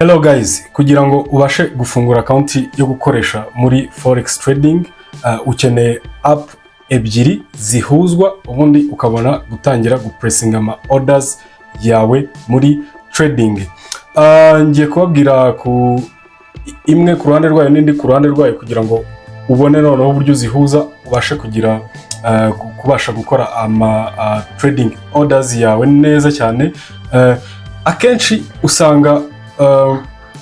Hello guys, kugira ngo ubashe gufungura account yo gukoresha muri Forex Trading, ukeneye app ebyiri zihuzwa ubundi ukabona gutangira gupressinga ama orders yawe muri trading. Ngiye kubabwira ku imwe ku ruhande rwayo n'indi ku ruhande rwayo kugira ngo ubone noneho uburyo zihuza ubashe kugira kubasha gukora ama trading orders yawe neza cyane. Akenshi usanga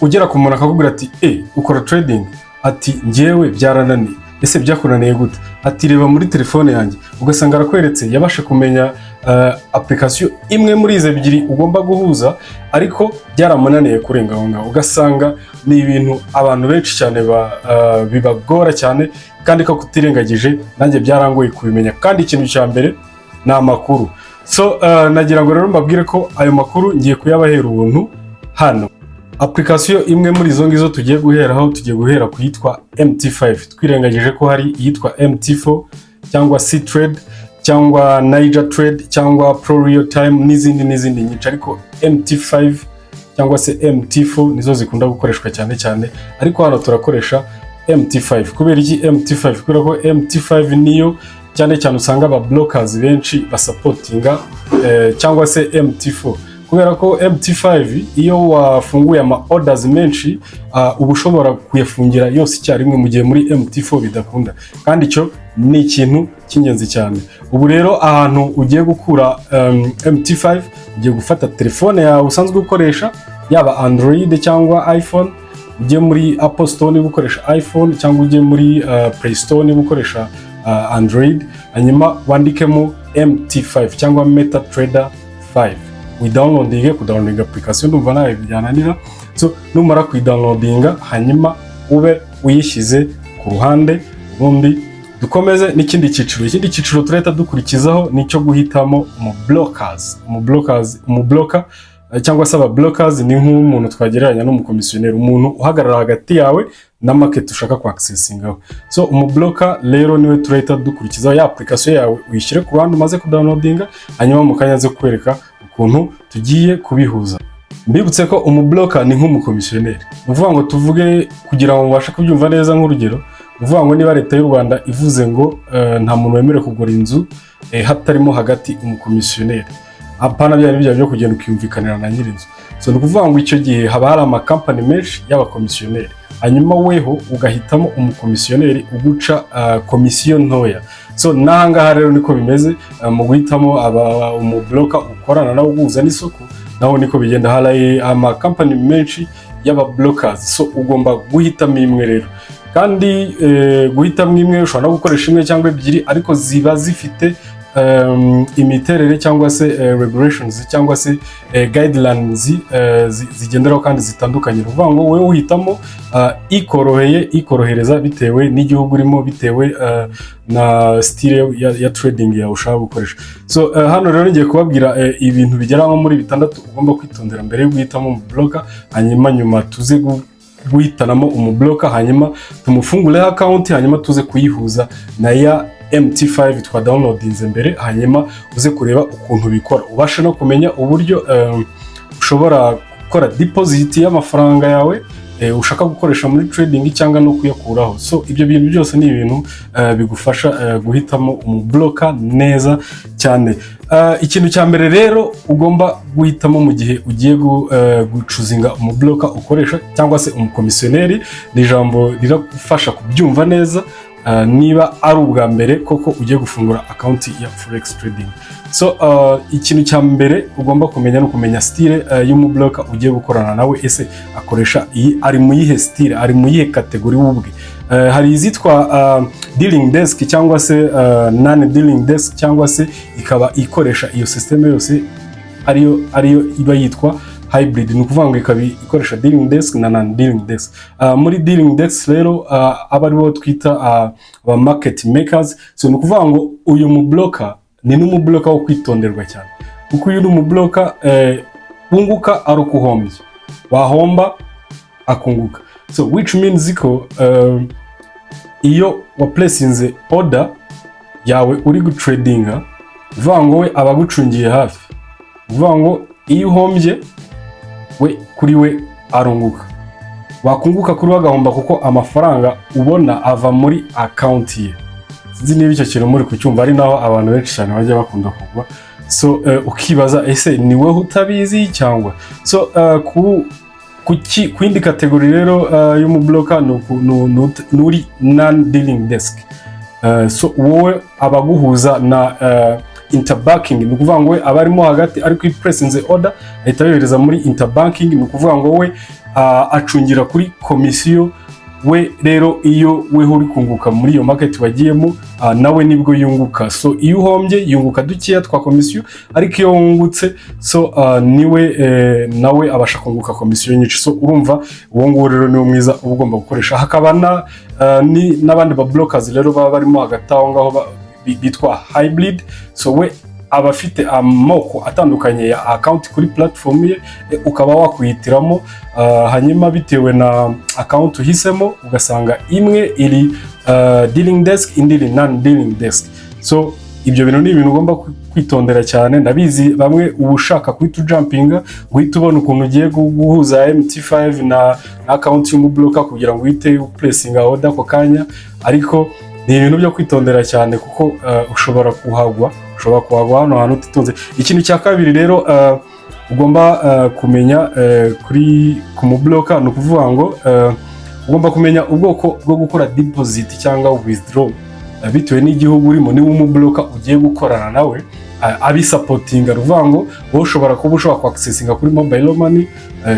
ugera ku muntu akakubwira ati ukora trading, ati ngewe byarananiye. Ese byakunaniye gute? Ati reba muri telefone yanjye. Ugasanga arakweretse yabashe kumenya application imwe muri izo ebyiri ugomba guhuza, ariko byaramunaniye kurenga aho ngaho. Ugasanga ni ibintu abantu benshi cyane bibagora cyane, kandi ko kutirengagije nanjye byarangoye kubimenya. Kandi ikintu cya mbere ni amakuru. So nagira ngo rero mbabwire ko ayo makuru ngiye kuyabahera ubuntu hano. Application imwe muri izo ngizo tugiye guhera ku yitwa MT5. Twirengagije ko hari iyitwa MT4 cyangwa C-Trade cyangwa Niger Trade cyangwa Pro Real Time n'izindi nyinshi, ariko MT5 cyangwa se MT4 nizo zikunda gukoreshwa cyane, ariko hano turakoresha MT5. Kubera iki MT5? Kubera ko MT5 niyo cyane usanga aba blockers benshi basupportinga cyangwa se MT4. Kubera ko MT5 iyo wafunguye ama orders menshi uba ushobora kuyafungira yose icyarimwe, mu gihe muri MT4 bidakunda, kandi icyo ni ikintu cy'ingenzi cyane. Ubu rero ahantu ugiye gukura MT5, ugiye gufata telefone yawe usanzwe ukoresha, yaba Android cyangwa iPhone, ugiye muri Apple Store niba ukoresha iPhone, cyangwa ugiye muri Play Store niba ukoresha Android, hanyuma wandikemo MT5 cyangwa MetaTrader 5. Kudownloading application ndumva nawe byananira. So numara kuyidownloadinga, hanyuma ube uyishyize ku ruhande, ubundi dukomeze n'ikindi cyiciro. Ikindi cyiciro tureta dukurikizaho nicyo guhitamo umublocker cyangwa se aba blockers. Ni nk'umuntu twagereranya n'umukomisiyoneri, umuntu uhagarara hagati yawe na market ushaka ku accessingaho. So umublocker rero niwe tureta dukurikizaho. Ya application yawe uyishyire ku ruhande umaze kudownloadinga, hanyuma mukanya zo kwereka ukuntu tugiye kubihuza. Mbibutse ko umublocker ni nk'umukomisiyoneri. Uvuga ngo tuvuge kugira ngo mubashe kubyumva neza, nk'urugero uvuga ngo niba leta y'u Rwanda ivuze ngo nta muntu wemerewe kugura inzu hatarimo hagati umukomisiyoneri, apana byo kugenda ukiyumvikanira na nyirinzu. So nukuvuga ngo icyo gihe haba hari ama company menshi y'abakomisiyoneri, hanyuma weho ugahitamo umukomisiyoneri uguca komisiyo ntoya. So nahangaha rero niko bimeze mu guhitamo umublocker ukorana nawe uguza n'isoko, naho niko bigenda. Hari ama company menshi y'aba blockers, so ugomba guhitamo imwe rero. Kandi guhitamo imwe ushobora no gukoresha imwe cyangwa ebyiri, ariko ziba zifite imiterere cyangwa se regulations cyangwa se guidelines zigenderaho kandi zitandukanye. Uvuga ngo wewe uhitamo ikorohereza bitewe n'igihugu urimo, bitewe na style ya trading ya ushaka gukoresha. So hano rero ngiye kubabwira ibintu bigera nko muri 6 ugomba kwitondera mbere yo guhitamo umublocker, hanyuma nyuma tuze guhitanamo umublocker, hanyuma tumufungure account, hanyuma tuze kuyihuza na ya MT5 twa downloadinze mbere, hanyuma uze kureba ukuntu bikora, ubashe no kumenya uburyo ushobora gukora deposit y'amafaranga yawe ushaka gukoresha muri trading cyangwa no kuyakuraho. So ibyo bintu byose ni ibintu bigufasha guhitamo umublocker neza cyane. Ikintu cya mbere rero ugomba guhitamo mu gihe ugiye gucuzinga umublocker ukoresha cyangwa se umukomisiyoneri, ni ijambo riragufasha kubyumva neza niba ari ubwa mbere koko ugiye gufungura account ya Forex Trading. So ikintu cya mbere ugomba kumenya no kumenya style y'umublocker ugiye gukorana nawe. Ese akoresha ari mu yihe style, ari mu yihe category ubwe. Hari izitwa dealing desk cyangwa se non dealing desk, cyangwa se ikaba ikoresha iyo system yose ariyo iba yitwa hybrid. Ni ukuvuga ngo ikaba ikoresha dealing desk na non dealing desk. Muri dealing desk rero aba aribo twita aba market makers. So ni ukuvuga ngo uyu mublocker ni n'umublocker wo kwitonderwa cyane, kuko uyu n'umublocker unguka ari ukuhombye, wahomba akunguka. So which means ko iyo wa placinze order yawe uri gutradinga, uvuga ngo we abagucungiye hafi, uvuga ngo iyo uhombye we kuri we arunguka, wakunguka kuri wagahomba kuko amafaranga ubona ava muri account ye. Sinzi niba icyo kintu muri kucyumva, ari naho abantu benshi cyane bajya bakunda kugwa. So ukibaza ese ni wowe utabizi cyangwa so ku yindi kategori rero y'umubloka nuri non-dealing desk. So wowe abaguhuza na interbanking, ni ukuvuga ngo we abarimo hagati ariko ipresence order ahita yohereza muri interbanking, ni ukuvuga ngo we acungira kuri komisiyo. We rero iyo we uri kunguka muri iyo market wagiyemo, nawe nibwo yunguka. So iyo uhombye yunguka dukeya twa komisiyo, ariko iyo wungutse so niwe nawe abasha kunguka komisiyo nyinshi. So urumva uwo nguwo rero niwo mwiza uba ugomba gukoresha. Hakaba n'abandi ba blockers rero baba barimo hagati aho ngaho bitwa hybrid. So we abafite amoko atandukanye ya account kuri platform ye, ukaba wakwihitiramo hanyuma bitewe na account uhisemo, ugasanga imwe iri dealing desk, indi iri non-dealing desk. So ibyo bintu ni ibintu ugomba kwitondera cyane. Ndabizi bamwe ushaka kwita jumpinga guhita ubona ukuntu ugiye guhuza MT5 na account y'umubloka kugira ngo uhite placing order ako kanya, ariko ni ibintu byo kwitondera cyane kuko ushobora kuhagwa hano hantu utitonze. Ikintu cya kabiri rero ugomba kumenya ku mubloka, ni ukuvuga ngo ugomba kumenya ubwoko bwo gukora deposit cyangwa withdraw bitewe n'igihugu urimo. Niba umubloka ugiye gukorana nawe abisapotinga, ruvuga ngo wowe ushobora accessinga kuri mobile money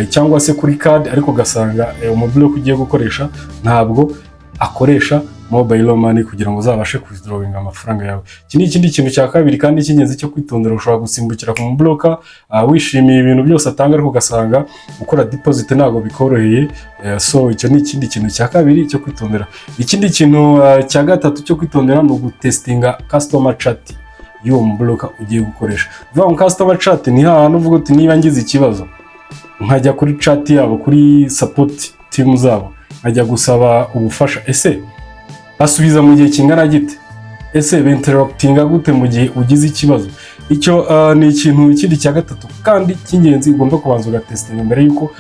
cyangwa se kuri card, ariko ugasanga umubloka ugiye gukoresha ntabwo akoresha mobile money kugira ngo uzabashe withdrawing amafaranga yawe. Iki ni ikindi kintu cya kabiri kandi cy'ingenzi cyo kwitondera. Ushobora gusimbukira ku mubloka wishimiye ibintu byose atanga, ariko ugasanga gukora deposit ntabwo bikoroheye. So icyo ni ikindi kintu cya kabiri cyo kwitondera. Ikindi kintu cya gatatu cyo kwitondera ni ugutestinga customer chat y'uwo mubloka ugiye gukoresha. Vuga ngo customer chat ni hano uvuga uti niba ngize ikibazo nkajya kuri chat yabo, kuri support team zabo, nkajya gusaba ubufasha, ese basubiza mu gihe kingana gite, ese binteractinga gute mu gihe ugize ikibazo. Icyo ni ikintu ikindi cya gatatu kandi cy'ingenzi ugomba kubanza ugatestinga mbere yuko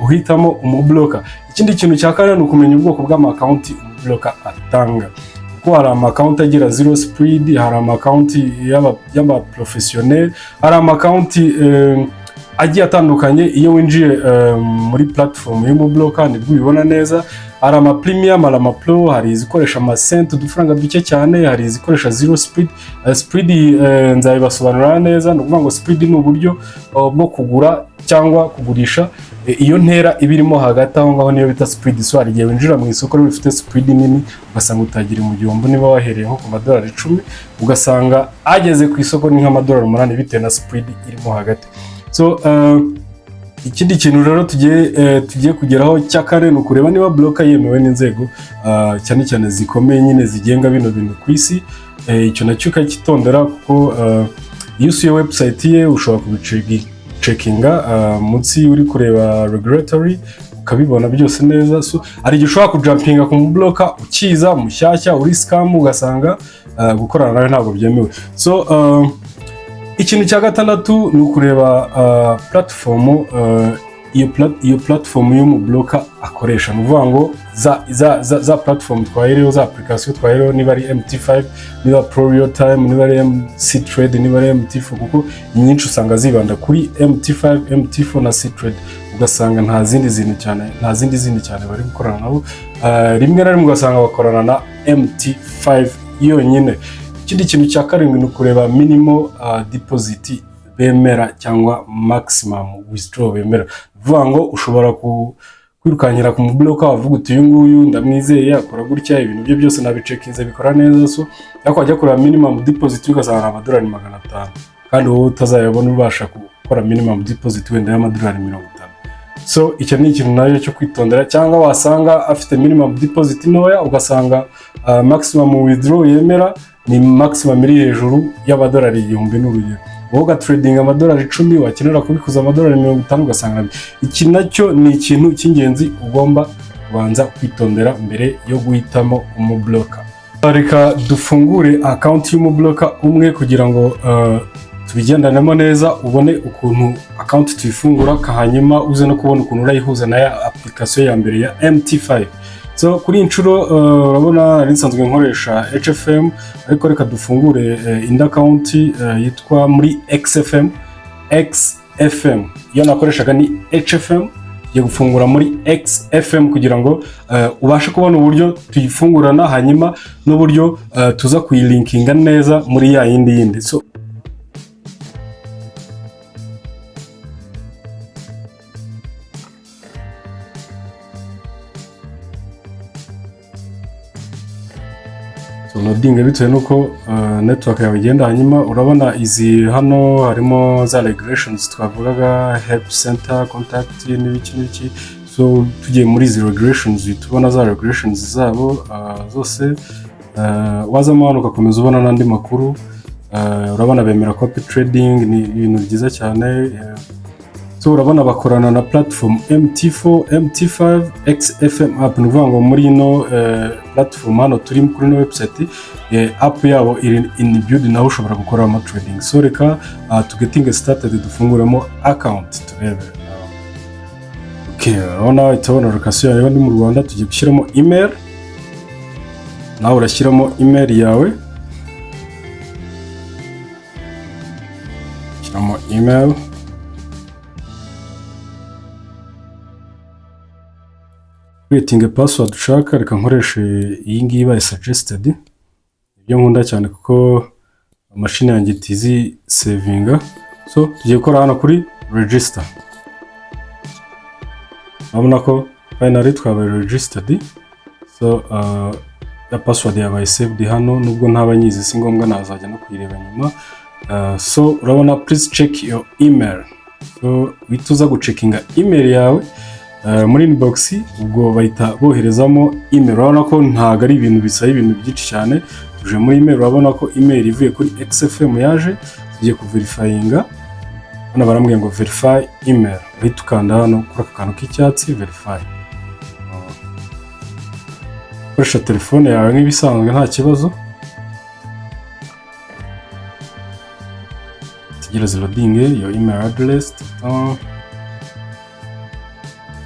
uhitamo umubloka. Ikindi kintu cya kane ni ukumenya ubwoko bw'amaccount umubloka atanga, kuko hari amaccount agira zero spread, hari amaccount y'aba professionnel, hari amaccount agiye atandukanye. Iyo winjiye muri platform y'umubloka nibwo ubibona neza. Hari ama premium, hari ama pro, hari izikoresha ama cent udufaranga duke cyane, hari izikoresha zero spread. Spread nzabibasobanurira neza. Ni ukuvuga ngo spread ni uburyo bwo kugura cyangwa kugurisha iyo ntera ibirimo hagati aho ngaho niyo bita spread. So hari igihe winjira mu isoko rifite spread nini ugasanga utagira mu gihombo. Niba wahereye nko ku madolari 10 ugasanga ageze ku isoko ni nk'amadolari 8 bitewe na spread irimo hagati. So ikindi kintu rero tugiye kugeraho cya kane ni ukureba niba bloka yemewe n'inzego cyane cyane zikomeye nyine zigenga bino bintu ku isi. Icyo nacyo ukakitondera kuko iyo usuye website ye ushobora kubicekinga munsi uri kureba regulatory ukabibona byose neza. So ari igihe ushobora kujumpinga ku mubloka ukiza mushyashya uri scam ugasanga gukorana nawe ntabwo byemewe. So ikintu cya gatandatu ni ukureba platform iyo platform y'umubloka akoresha. Ni ukuvuga ngo za platform twahereho, za application twahereho, niba ari MT5, niba Pro Real Time, niba ari MC Trade, niba ari MT4, kuko inyinshi usanga zibanda kuri MT5, MT4 na C Trade, ugasanga nta zindi zindi cyane bari gukorana nabo. Rimwe na rimwe ugasanga bakorana na MT5 yonyine. Ikindi kintu cya karindwi ni ukureba minimum deposit bemera cyangwa maximum withdraw bemera. Vuga ngo ushobora kwirukankira ku mubloka wavuga uti uyu nguyu ndamwizeye akora gutya, ibintu bye byose nabicekinze bikora neza. So ariko wajya kureba minimum deposit ugasanga amadolari 500, kandi wowe utazayabona ubasha gukora minimum deposit wenda y'amadolari 50. So icyo ni ikintu nayo cyo kwitondera. Cyangwa wasanga afite minimum deposit ntoya ugasanga maximum withdraw yemera ni maximum iri hejuru y'amadolari 1000 n'urugero. Wowe ugatrading amadolari 10 wakenera kubikuza amadolari 50 ugasanga. Iki nacyo ni ikintu cy'ingenzi ugomba kubanza kwitondera mbere yo guhitamo umubloka. Reka dufungure account y'umubloka umwe kugira ngo tubigendanemo neza ubone ukuntu account tuyifungura hanyuma uze no kubona ukuntu urayihuza na ya application ya mbere ya MT5. So kuri inshuro urabona ari nsanzwe nkoresha HFM ariko reka dufungure indi account yitwa muri XFM iyo nakoreshaga ni HFM yo gufungura muri XFM kugira ngo ubashe kubona uburyo tuyifungurana hanyuma n'uburyo tuza kuyilinkinga neza muri ya yindi. So nodinga bitewe nuko network yawe igenda hanyuma urabona izi hano harimo za regulations twavugaga help center contact n'ibiki. So tugiye muri izi regulations tubona za regulations zabo zose wazamo hano ugakomeza ubona n'andi makuru. Urabona bemera copy trading ni ibintu byiza cyane. So urabona bakorana na platform MT4 MT5 XFM app nuvuga ngo muri ino platform hano turi kuri no website app yabo iri in build naho ushobora gukora ama trading. So reka to getting started dufunguremo account turebe. Okay, urabona itabona location yawe ni mu Rwanda, tugiye gushyiramo email. Nawe urashyiramo email yawe. Shyiramo email. Creating a password ushaka, reka nkoreshe iyi ngiyi baye suggested. Ibyo nkunda cyane kuko machine yanjye itizi savinga. So tugiye gukora hano kuri register. Urabona ko finally twabaye registered. So ya password yabaye saved hano nubwo ntabanyizi si ngombwa nazajya no kuyireba nyuma. So urabona please check your email. So wituza gucheckinga email yawe muri inbox ubwo bahita boherezamo email. Urabona ko ntago ari ibintu bisaba ibintu byinshi cyane. Tuje muri email urabona ko email ivuye kuri XFM yaje, tugiye ku verifyinga. Hano barambwiye ngo verify email. Uhita ukanda hano kuri aka kantu k'icyatsi verify. Koresha telefone yawe nk'ibisanzwe nta kibazo. Tegereza loading your email address.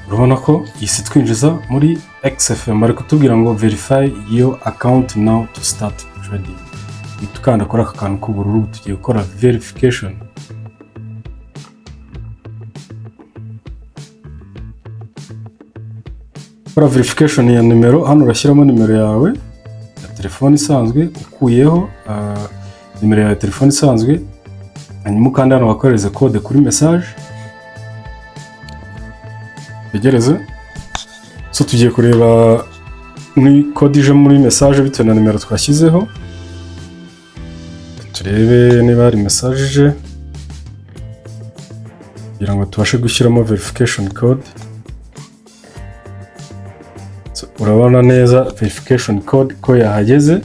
Urabona ko isi twinjiza muri XFM bari kutubwira ngo verify your account now to start trading. Itukanda kora aka kantu k'ubururu tugiye gukora verification. Kora verification ya numero, hano urashyiramo numero yawe ya telefone isanzwe ukuyeho numero ya telefone isanzwe hanyuma kandi hano wakohereza code kuri message. Tegereze. So tugiye kureba ni code ije muri message bitewe na numero twashyizeho. Turebe niba hari message ije kugira ngo tubashe gushyiramo verification code. So urabona neza verification code ko yahageze.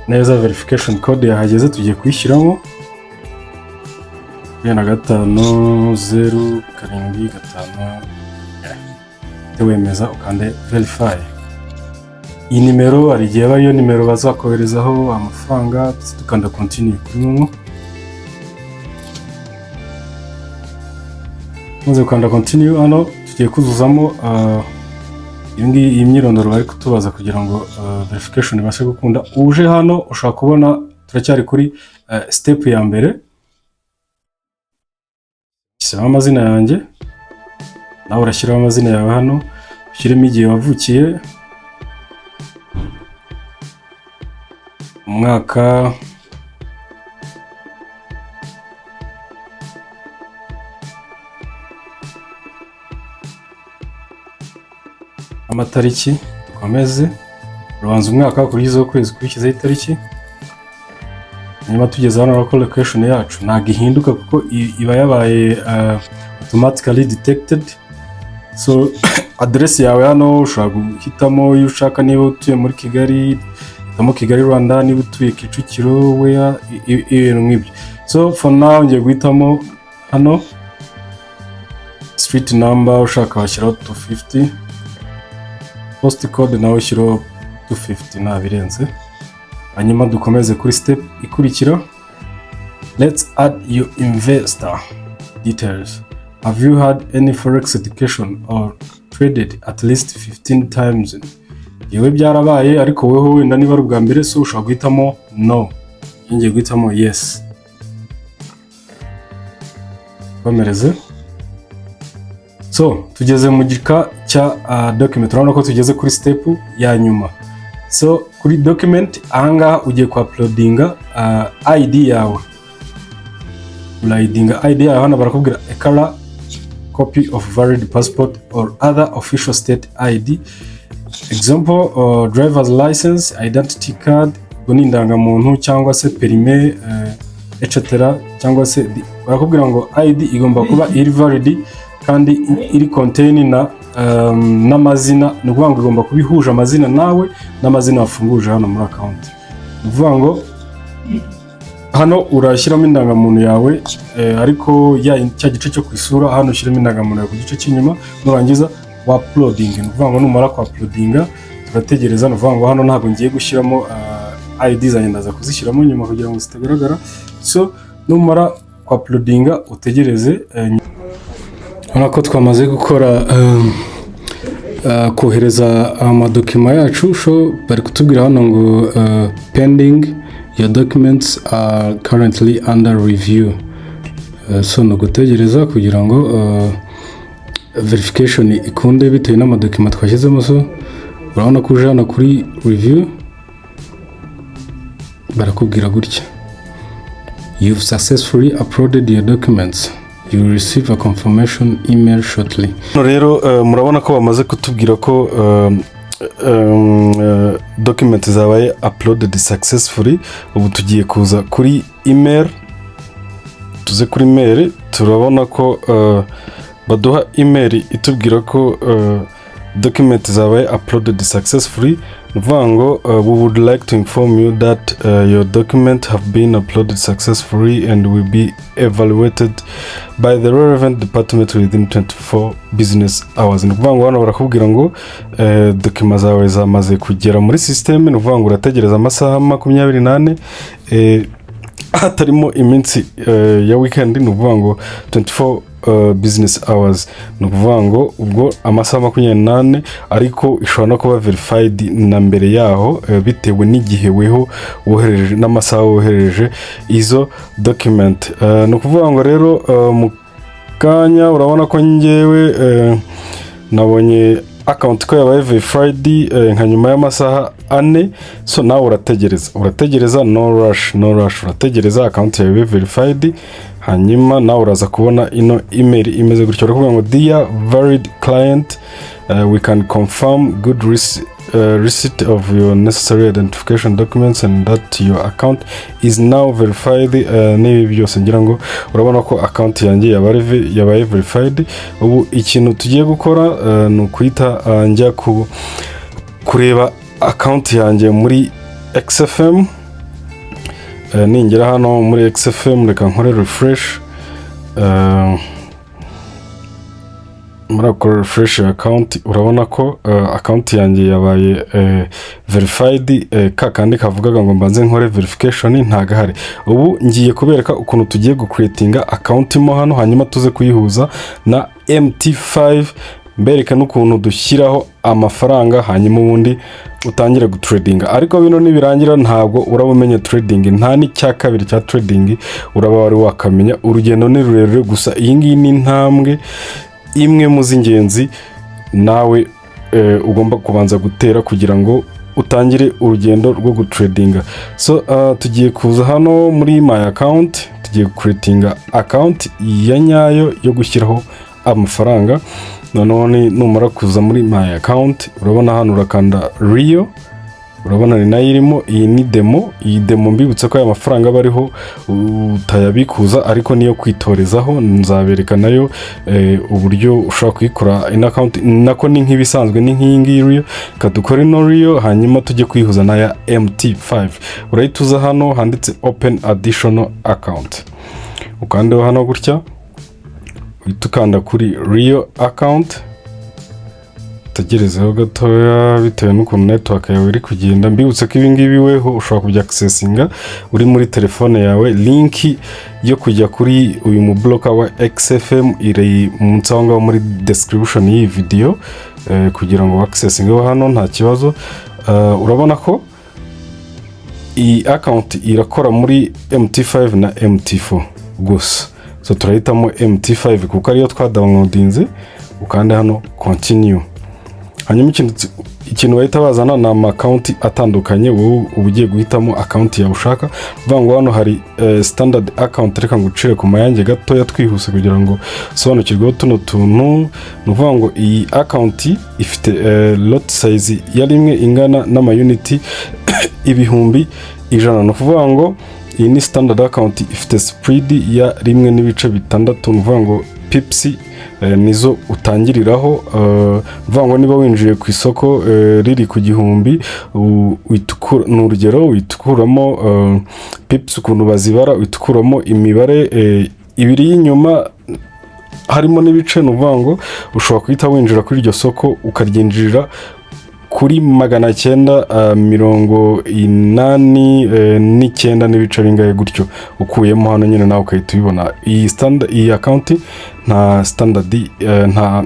Neza verification code yahageze, tugiye kuyishyiramo. 50775 wemeza ukande verify. Iyi nimero ari gihe bariyo nimero bazakoherezaho amafaranga, tukanda continue kuri mo. Maze ukanda continue hano tugiye kuzuzamo iyi myirondoro bari kutubaza kugira ngo verification ibashe gukunda. Uje hano ushaka kubona turacyari kuri step ya mbere. Shyiraho amazina yanjye, nawe urashyiraho amazina yawe hano, ushyiremo igihe wavukiye, umwaka, amatariki. Dukomeze ubanza umwaka kurikizaho ukwezi kurikizaho itariki. Nyuma tugeze hano ko location yacu ntago ihinduka kuko iba yabaye automatically detected. So address yawe hano ushaka guhitamo iyo ushaka, niba utuye muri Kigali hitamo Kigali Rwanda, niba utuye Kicukiro where ibintu nk'ibyo. So for now ngiye guhitamo hano street number, ushaka washyiraho 250, post code nawe ushyiraho 250 nta birenze. Hanyuma dukomeze kuri step ikurikira. Let's add your investor details. Have you had any forex education or traded at least 15 times? Yewe byarabaye ariko weho wenda niba ari ubwa mbere so ushobora guhitamo no. Ngiye guhitamo yes. Komereze. So tugeze mu gika cya document. Urabona ko tugeze kuri step ya nyuma. So kuri document ahangaha ugiye ku uploadinga ID yawe. Uploadinga ID yawe hano barakubwira a color copy of valid passport or other official state ID. Example, driver's license, identity card, indangamuntu cyangwa se perime etc. cyangwa se barakubwira ngo ID igomba kuba iri valid kandi iri contain na n'amazina, ni ukuvuga ngo igomba kubihuje amazina nawe n'amazina wafunguje hano muri account. Ni ukuvuga ngo hano urashyiramo indangamuntu yawe ariko cya gice cyo kwisura hano ushyiramo indangamuntu yawe ku gice cy'inyuma nurangiza wa uploading. Ni ukuvuga ngo numara ku uploadinga turategereza. Ni ukuvuga ngo hano ntabwo ngiye gushyiramo ID zanjye, ndaza kuzishyiramo nyuma kugira ngo zitagaragara. So numara ku uploadinga utegereze. Urabona ko twamaze gukora kohereza amadokima yacu. So bari kutubwira hano ngo pending, your documents are currently under review. So no gutegereza kugira ngo verification ikunde bitewe n'amadokima twashyizemo. So urabona ko uje hano kuri review barakubwira gutya: you've successfully uploaded your documents. You will receive a confirmation email shortly. Rero murabona ko bamaze kutubwira ko document zabaye uploaded successfully. Ubu tugiye kuza kuri email. Tuze kuri email, turabona ko baduha email itubwira ko document zabaye uploaded successfully. Nuvuga we would like to inform you that your document have been uploaded successfully and will be evaluated by the relevant department within 24 business hours. Nuvuga hano barakubwira ngo document zawe zamaze kugera muri system. Nuvuga urategereza amasaha 28 hatarimo iminsi ya weekend. Nuvuga 24 business hours. Nukuvuga ubwo amasaha 28 ariko ishobora no kuba verified na mbere yaho bitewe n'igihe weho wohereje n'amasaha wohereje izo document. Nukuvuga rero mu kanya urabona ko ngewe nabonye account ko yabaye verified nka nyuma y'amasaha 4. So nawe urategereza no rush urategereza account yawe verified. Hanyuma nawe uraza kubona ino email imeze gutyo. Barakuvuga ngo dear valid client, we can confirm good receipt of your necessary identification documents and that your account is now verified. N'ibi byose ngira ngo urabona ko account yanjye yabaye verified. Ubu ikintu tugiye gukora ni ukwita njya kureba account yanjye muri XFM. Ningera hano muri XFM reka nkore refresh. Murakora refresh account, urabona ko account yanjye yabaye verified. Kakandi kavugaga ngo mbanze nkore verification ntagahari. Ubu ngiye kubereka ukuntu tugiye gucreatinga account mo hano, hanyuma tuze kuyihuza na MT5 mbereka n'ukuntu dushyiraho amafaranga, hanyuma ubundi utangire gutradinga. Ariko bino nibirangira ntabwo urabumenya trading, nta ni cya kabiri cya trading uraba wari wakamenya. Urugendo ni rurerure, gusa iyi ngiyi ni intambwe imwe mu z'ingenzi nawe ugomba kubanza gutera kugira ngo utangire urugendo rwo gutradinga. So tugiye kuza hano muri my account, tugiye creatinga account ya nyayo yo gushyiraho amafaranga. None numara kuza muri my account urabona hano urakanda Rio, urabona ni nayo irimo. Iyi ni demo. Iyi demo mbibutse ko aya mafaranga bariho utayabikuza ariko niyo kwitorezaho. Nzabereka nayo uburyo ushaka kuyikora in account. Nako ni nk'ibisanzwe ni nk'ingi Rio. Kadukore no Rio, hanyuma tujye kwihuza na ya MT5. Urayituza hano handitse open additional account, ukande hano gutya, tukanda kuri Rio account. dutegerezeho gatoya bitewe n'ukuntu network yawe iri kugenda. Mbibutse ko ibi ngibi weho ushobora kujya accessinga uri muri telefone yawe. Link yo kujya kuri uyu mu blocker wa XFM iri munsi aho ngaho muri description y'iyi video kugira ngo accessinge hano nta kibazo. Urabona ko iyi account irakora muri MT5 na MT4 gusa. So turahitamo MT5 kuko ariyo twadownloadinze, ukande hano continue. Hanyuma ikintu bahita bazana na ama account atandukanye. Wowe ugiye guhitamo account ya ushaka. Vango hano hari standard account, reka ngucire ku mayange gatoya twihuse kugira ngo sobanukirwe tuno tuntu. Nuvuga ngo iyi account ifite lot size ya rimwe ingana n'ama unit ibihumbi 100. Nuvuga ngo iyi ni standard account ifite spread ya 1.6. Nuvuga ngo pips nizo utangiriraho. Nuvuga ngo niba winjiye ku isoko riri ku gihumbi, n'urugero witukuramo pips ukuntu bazibara, witukuramo imibare ibiri y'inyuma harimo n'ibice. Nuvuga ngo ushobora kuhita winjira kuri iryo soko ukaryinjirira kuri 989 n'ibice bingahe gutyo, ukuyemo hano nyine nawe ukahita ubibona. Iyi account nta standard nta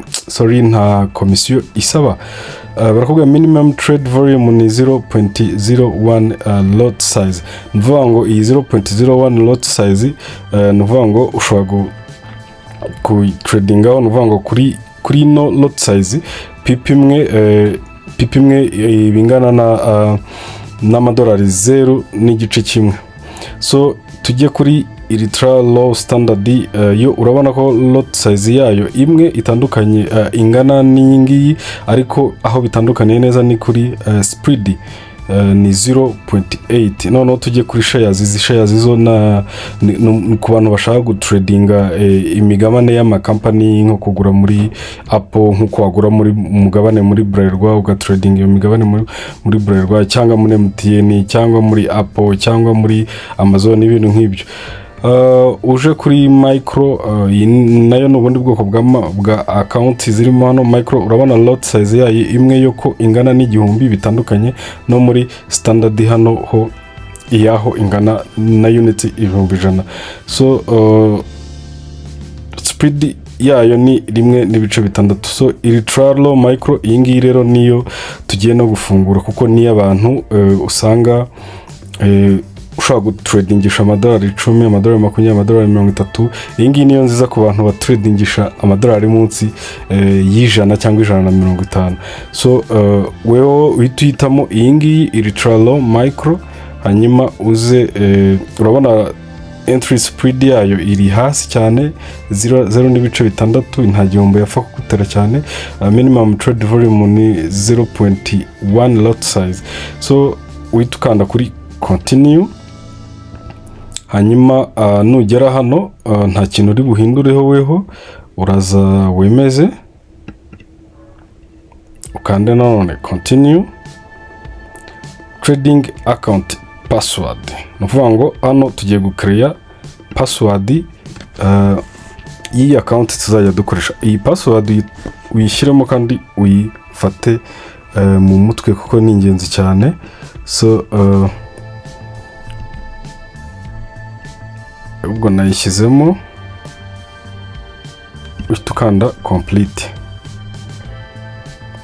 commission isaba. Barakubwira minimum trade volume ni 0.01 lot size. Nuvuga ngo iyi 0.01 lot size nuvuga ngo ushobora ku tradingaho. Nuvuga ngo kuri no lot size pipi imwe bingana n'amadolari 0.1. So tujye kuri ultra low standard. Yo urabona ko lot size yayo imwe itandukanye ingana n'iyingiyi, ariko aho bitandukaniye neza ni kuri spread ni 0.8. None tujye kuri shares. Izi shares zo ku bantu bashaka gutradinga imigabane y'ama company, nko kugura muri Apple, nko kwagura muri mugabane muri Bralirwa ugatradinga iyo migabane muri Bralirwa, cyangwa muri MTN, cyangwa muri Apple, cyangwa muri Amazon, ibintu nk'ibyo. Uje kuri micro, nayo n'ubundi bwoko bwa account zirimo hano. Micro urabona lot size yayo imwe yoko ingana n'igihumbi, bitandukanye no muri standard hano ho iyaho ingana na unit 100. So speed yayo ni 1.6. So ultra low micro iyi ngiyi rero niyo tugiye no gufungura, kuko ni abantu usanga ushaka gutradingisha amadolari 10, amadolari 20, amadolari 30. Iyi ngiyi niyo nziza ku bantu batradingisha amadolari munsi y'ijana cyangwa 150. So wewe uhitamo iyi ngiyi ultra low micro, hanyuma uze urabona entry spread yayo iri hasi cyane 0.6. nta gihombo yapfa kugutera cyane. Minimum trade volume ni 0.1 lot size. So witukanda kuri continue. Hanyuma nugera hano nta kintu uri buhindureho, weho uraza wemeze ukande none continue. Trading account password. Nuvuga ngo hano tugiye gucreate password iyi account tuzajya dukoresha. Iyi password uyishyiremo kandi uyifate mu mutwe kuko ni ingenzi cyane. So ubwo nayishyizemo, utukanda complete.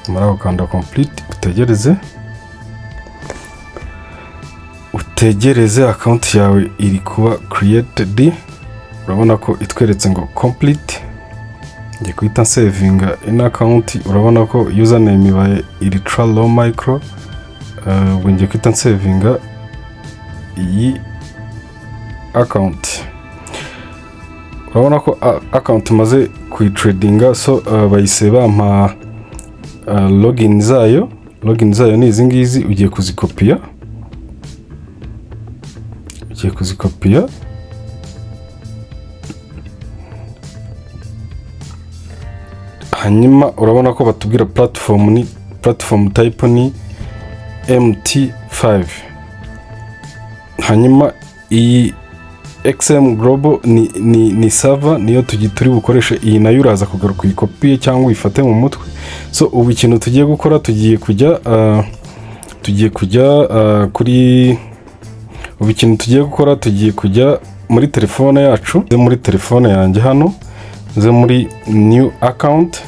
Mara ukanda complete, utegereze account yawe iri kuba created. Urabona ko itweretse ngo complete. Ngiye kuhita savinga in account. Urabona ko username ibaye ultra low micro. Ubwo ngiye kuhita savinga iyi account. Urabona ko account maze kuyitradinga. So bayise bampa login zayo. Login zayo ni izi ngizi. Ugiye kuzikopiya. Hanyuma urabona ko batubwira platform type ni MT5. Hanyuma iyi XM Global ni server niyo turi bukoreshe. Iyi nayo uraza kugaruka uyikopiye cyangwa uyifate mu mutwe. So ubu ikintu tugiye gukora tugiye kujya muri telefone yacu, muri telefone yanjye hano, nze muri new account,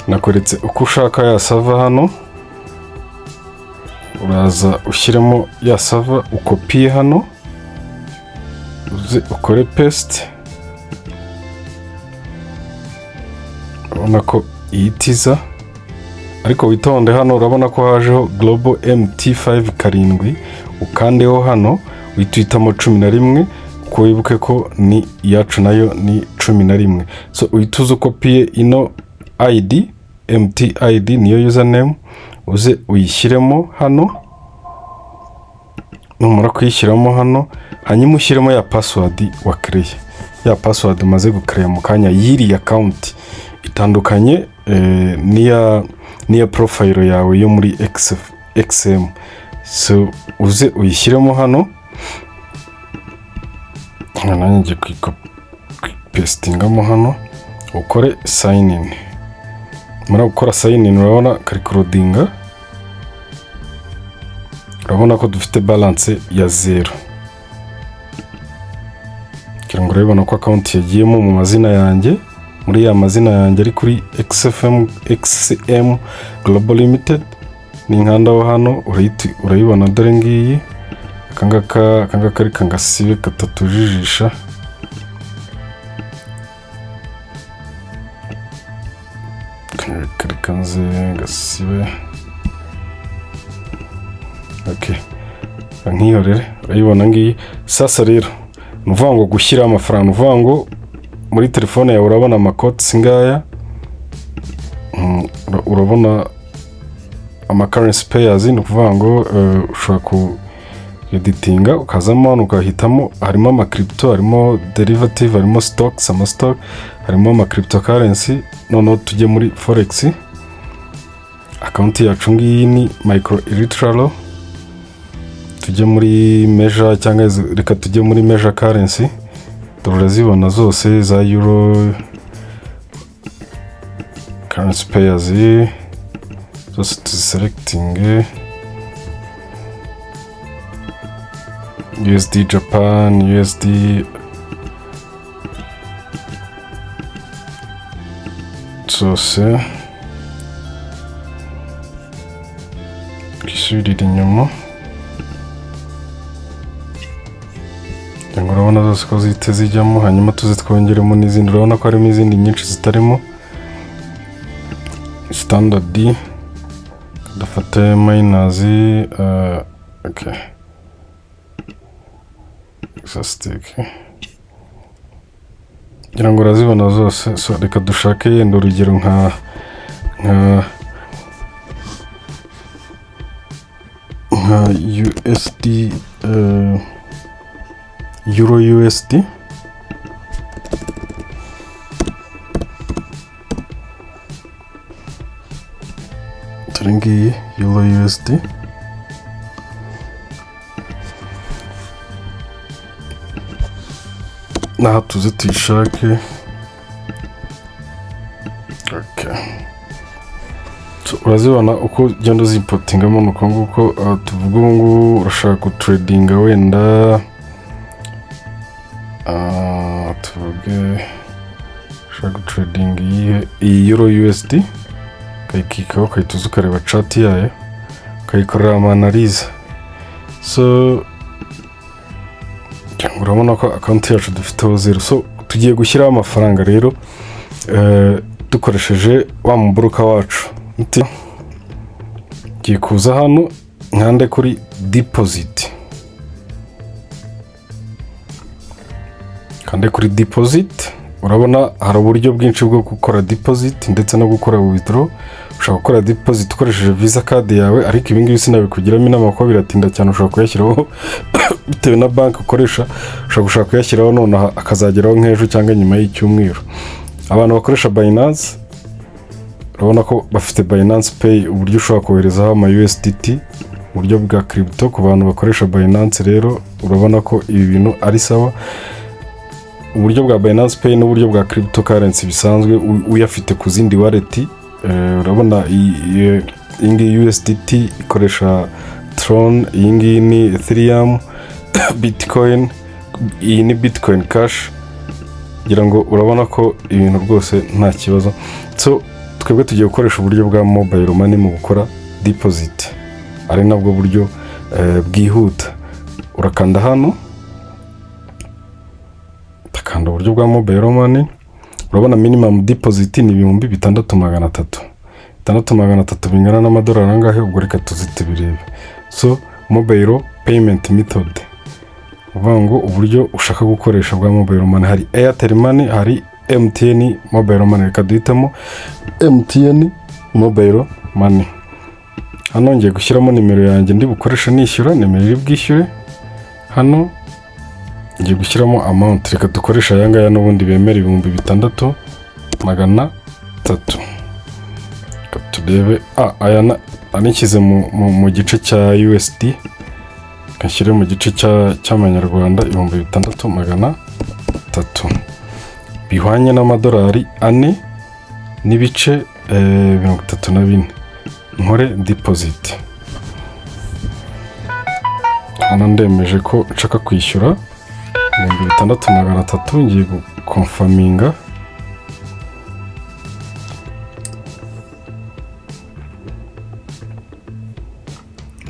nakoretse uko ushaka ya server hano, uraza ushyiremo ya server ukopiye hano, uze ukore paste. urabona ko iyitiza, ariko witonde hano urabona ko hajeho Global MT5 karindwi, ukandeho hano uhitamo 11 kuko wibuke ko ni yacu nayo ni 11. So uhituza ukopiye ino ID MT ID niyo username, uze uyishyiremo hano. Numara kuyishyiramo hano, hanyuma ushyiremo ya password wa create, ya password umaze gucreate mu kanya y'iri account itandukanye niya profile yawe yo muri XM. So uze uyishyiremo hano, nanjye pastingamo hano, ukore sign in. Mara gukora sign in urabona kari codinga, urabona ko dufite balance ya 0. Kugira ngo urabona ko account yagiyemo mu mazina yanjye, muri ya mazina yanjye ari kuri XM Global Limited, ni nkandaho hano urayibona, dore ngiyi akangaka ari kangasibe katatujijisha. Kanze gasibe. Okay. Nkihorere urayibona ngiyi. Sasa rero nuvuga ngo gushyira amafaranga, nuvuga ngo muri telefone yawe urabona amakoti singaya, urabona ama currency pairs, ni kuvuga ngo ushobora ku editinga ukazamo hano ukahitamo, harimo ama crypto, harimo derivative, harimo stocks, ama stock, harimo ama cryptocurrency. Noneho tujye muri forex account yacu ngiyi ni micro electoral, tujye muri measure cyangwa reka tujye muri measure currency, turazibona zose za euro currency pairs zose tuziselecting. USD Japan, USD zose kisubirira inyuma, cyangwa urabona zose ko zihite zijyamo, hanyuma tuze twongeremo n'izindi. Urabona ko harimo izindi nyinshi zitarimo. Standard dufate minus okay, exastic, ngira ngo urazibona zose. So reka dushake yenda urugero nka USD Euro USD, turingi Euro USD, naho tuze tuyishake. Okay. So urazibona uko ugenda uzimportingamo, nuko nguko tuvuga ubu ngubu urashaka gutradinga wenda tuvuge ushaka gutradinga iyi Euro USD, ukayikikaho ukahita ukareba chart yayo ukayikorera ama analyse. So urabona ko account yacu dufiteho 0. So tugiye gushyiraho amafaranga rero dukoresheje wa muburuka wacu. Ngiye kuza hano nkande kuri deposit, kande kuri deposit. Urabona hari uburyo bwinshi bwo gukora deposit ndetse no gukora withdraw. Ushaka gukora deposit ukoresheje visa card yawe, ariko ibi ngibi sinabikugiramo inama kuko biratinda cyane. Ushaka kuyashyiraho bitewe na bank ukoresha, ushaka kuyashyiraho none akazageraho nk'ejo cyangwa nyuma y'icyumweru. Abantu bakoresha Binance, urabona ko bafite Binance Pay, uburyo ushobora koherezaho ama USDT uburyo bwa crypto ku bantu bakoresha Binance. Rero urabona ko ibi bintu ari sawa. Uburyo bwa Binance Pay n'uburyo bwa cryptocurrency bisanzwe uyafite ku zindi wallet, urabona iyi ngiyi USDT ikoresha Tron, iyi ngiyi ni Ethereum, Bitcoin, iyi ni Bitcoin Cash. Ngira ngo urabona ko ibintu rwose nta kibazo. So twebwe tugiye gukoresha uburyo bwa mobile money mu gukora deposit, ari nabwo buryo bwihuta. Urakanda hano, utakanda uburyo bwa mobile money. Urabona minimum deposit ni 6,300. 6,300 bingana n'amadolari angahe? Ubwo reka tuzite birebe. So mobile payment method, uvuga ngo uburyo ushaka gukoresha bwa mobile money, hari Airtel money, hari MTN mobile money. Reka duhitamo MTN mobile money. Hano ngiye gushyiramo nimero yanjye ndi bukoresha nishyura, nimero iri bwishyure. Hano ngiye gushyiramo amount, reka dukoresha aya ngaya n'ubundi bemera 6,300. Reka turebe, aya anishyize mu gice cya USD, kashyire mu gice cy'amanyarwanda 6,300, bihwanye n'amadolari 4 n'ibice 34. Nkore deposit. Hano ndemeje ko nshaka kwishyura 6,300. Ngiye gukonfaminga.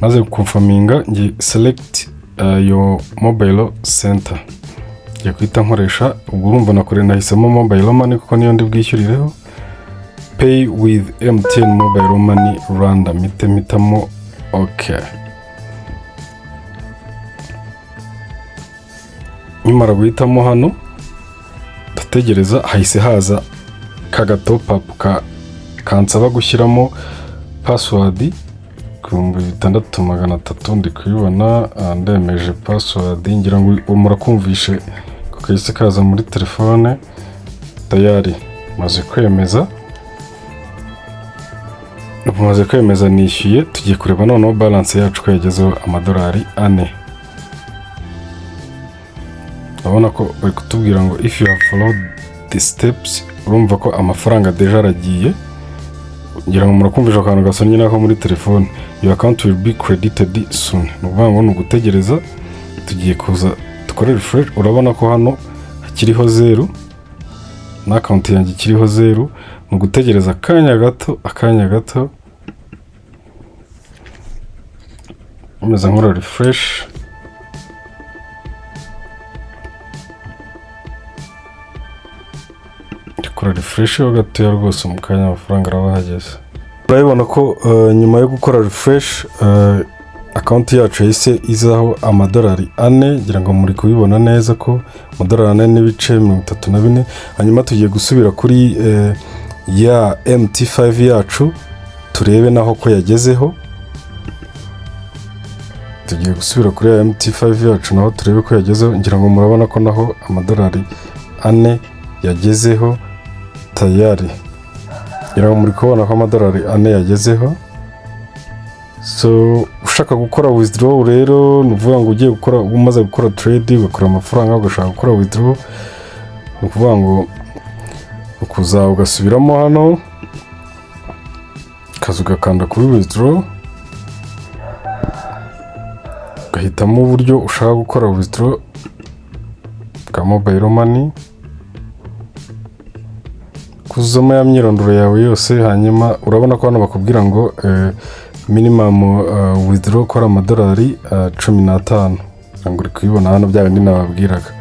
Maze gukonfaminga, ngiye select your mobile center. Ngiye kwita nkoresha, ubwo urumva nakore nahisemo mobile money kuko niyo ndi bwishyurireho. Pay with MTN mobile money Rwanda, mitamo okay. Nimara guhitamo hano, ndategereza hahise haza kaga top up kansaba gushyiramo password 6,300. Ndi kuyibona, ndemeje password. Ngira ngo murakumvishe ko kahise kaza muri telefone tayari. Maze kwemeza, maze kwemeza nishyuye. Tugiye kureba noneho balance yacu ko yagezeho amadolari 4. Urabona ko bari kutubwira ngo if you have followed the steps, urumva ko amafaranga deja aragiye. Ngira ngo murakumvisha akantu gasonye nako muri telefone, your account will be credited soon. Nuvuga ngo nugutegereza, tugiye kuza dukore refresh. Urabona ko hano hakiriho 0 na account yanjye kiriho 0. Nugutegereza akanya gato, umeze nkora refresh. Kora refresh yo gatoya rwose, mu kanya amafaranga araba hageze. Urabona ko nyuma yo gukora refresh, account yacu yahise izaho amadolari 4. Ngira ngo muri kubibona neza ko amadolari 4 n'ibice 34. Hanyuma tugiye gusubira kuri ya MT5 yacu turebe naho ko yagezeho. Tugiye gusubira kuri ya MT5 yacu naho turebe ko yagezeho. Ngira ngo murabona ko naho amadolari 4 yagezeho tayari. Ngira ngo muri kubona ko amadolari 4 yagezeho. So ushaka gukora withdraw rero, nuvuga ngo ugiye gukora, umaze gukora trade ugakora amafaranga ugashaka gukora withdraw, nukuvuga ngo ukuza ugasubiramo hano, kaza ugakanda kuri withdraw, ugahitamo uburyo ushaka gukora withdraw bwa mobile money, kuzamo ya myirondoro yawe yose. Hanyuma urabona ko hano bakubwira ngo minimum withdraw kora amadolari 15. Ngo uri kubibona hano bya bindi nababwiraga.